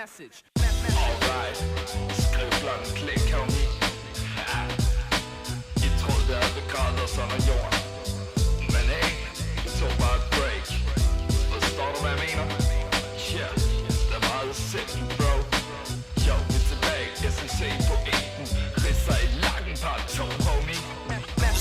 Message. Alright, skriv klokken klik, homie. I troede, at det græder sådan af jorden. Men hey, det tog bare et break. Forstår du, hvad jeg mener? Yeah, det er meget simpelt, bro. Jo, vi er tilbage, SMC på eten. Ridser i lakken, part 2, homie.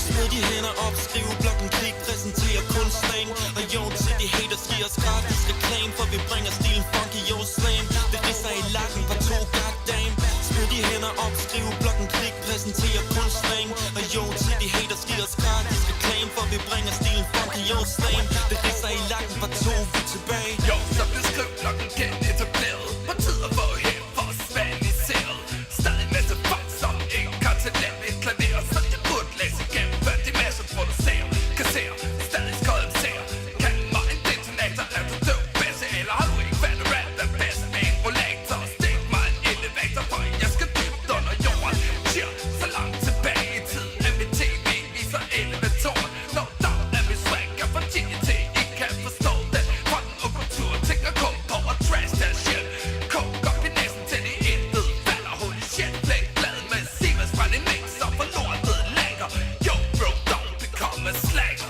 Smid de hænder op, skriv blokken klik, præsenterer kun slang. Og jo, til de haters giver os gratis reklame, for vi bringer stilen funky, yo slam. Det ridser i lakken, par 2, goddamn. Smid de hænder op, skriv blokken klik, præsenterer kun slang. Og jo, til de haters giver os gratis reklame, for vi bringer stilen funky, yo slam. Det ridser i lakken, par 2, vi tilbage. Jo, så beskriv klokken genetableret. På tid at få hen for svaniseret. Stadig en masse folk, som ikke kan til dem et klaver. Så jeg burde læse igennem, hvad de masser producerer. Kasserer, stadig skøden ser. Kan mig en detonator, er du død bedste? Eller har du ikke fattet rap, der er bedst med en rollator? Stik mig en elevator, for jeg skal dybt under jorden. Cheer, så langt tilbage i tiden, at mit tv viser elevatoren. No doubt, at mit swag er for GT. I kan forstå den fra den kultur. Tænker kun på at trash that shit. Kog op i næsen til de intet falder. Holy shit, play bladet med Sivas fra din mix. Og for lortet lækker. Yo bro, don't become a slacker.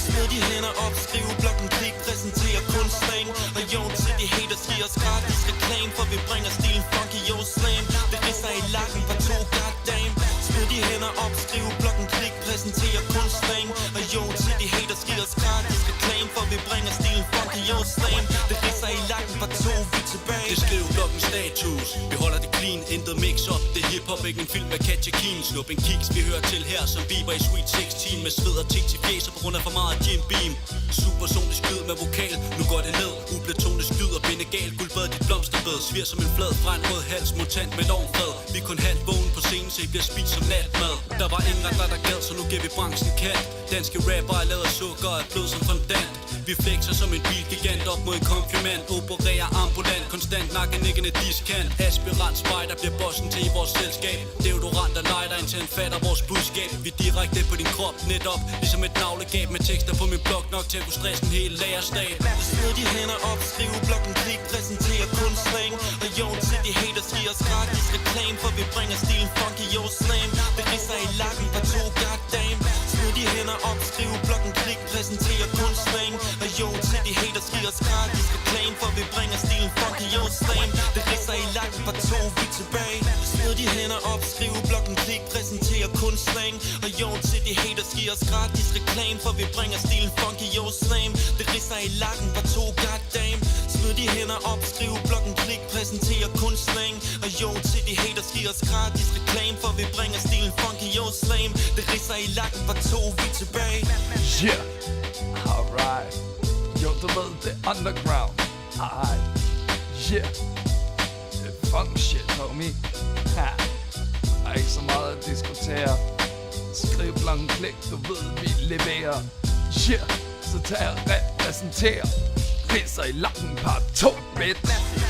Smid de hænder op, skriv blokken klik, præsenterer kun slang. Og jo, til de haters giver os gratis reklame, for vi bringer stilen funky, yo slam. Det ridser i lakken, par 2, goddamn. Smid de hænder op, skriv blokken klik, præsenterer kun slang. Og jo, til de haters giver os gratis reklame, for vi bringer stilen funky, yo slam. Det ridser i lakken, par 2, vi tilbage. Det skriver blokken status. Vi holder det clean, intet mix-up. Det er hip-hop, ikke en film med Katja Keen. Snup en kiks, vi hører til her som Bieber i Sweet 16. Med sved og tik til fjeser på grund af for meget Jim Beam. Supersonisk lyd med vokal, nu går det ned. Uplatonisk lyd og benegal, guldbad dit blomsterbed. Svir som en flad brandrød hals, mutant med lovfad. Vi er kun halvt vågen på scenen, så I bliver spist som natmad. Der var ingen andre, der gad, så nu giver vi branchen kant. Danske rapper er lavet af sukker og er blød som fondant. Vi flexer som en bilgigant op mod en kompliment. Opererer ambulant, konstant nakkenikkende diskant. Aspirant spider bliver bossen til i vores selskab. Deodorant og lighter indtil han fatter vores budskab. Vi er direkte på din krop, netop ligesom et navlegab. Med tekster på min blog nok til at kunne stresse en hel lagerstat. Smid de hænder op, skriv blokken klik, præsenterer kun slang. Og jo, til de haters giver os gratis reklame, for vi bringer stilen funky, yo slam. Det ridser i lakken, par 2, goddamn. Smid de hænder op, skriv blokken klik, præsenterer kun slang. Og jo, til de haters giver os gratis reklame, for vi bringer stilen funky, yo slam. Det ridser i lakken, par 2, vi tilbage. Smid de hænder op, skriv blokken klik, præsenterer kun slang. Og jo, til de haters giver os gratis reklame, for vi bringer stilen funky, yo slam. Det ridser i lakken, par 2, goddamn. Smid de hænder op, skriv blokken klik, præsenterer kun slang. Og jo, til de haters giver os gratis reklame, for vi bringer stilen funky, yo slam. Det ridser i lakken, par 2, vi tilbage. Yeah, alright. Jo, du ved, det er underground. Alright, yeah. Det er funk shit, homie. Ha. Der er ikke så meget at diskutere. Skriv blokken klik, du ved, vi leverer. Yeah, så tag og repræsentere. Ridser i lakken, part 2, bitch.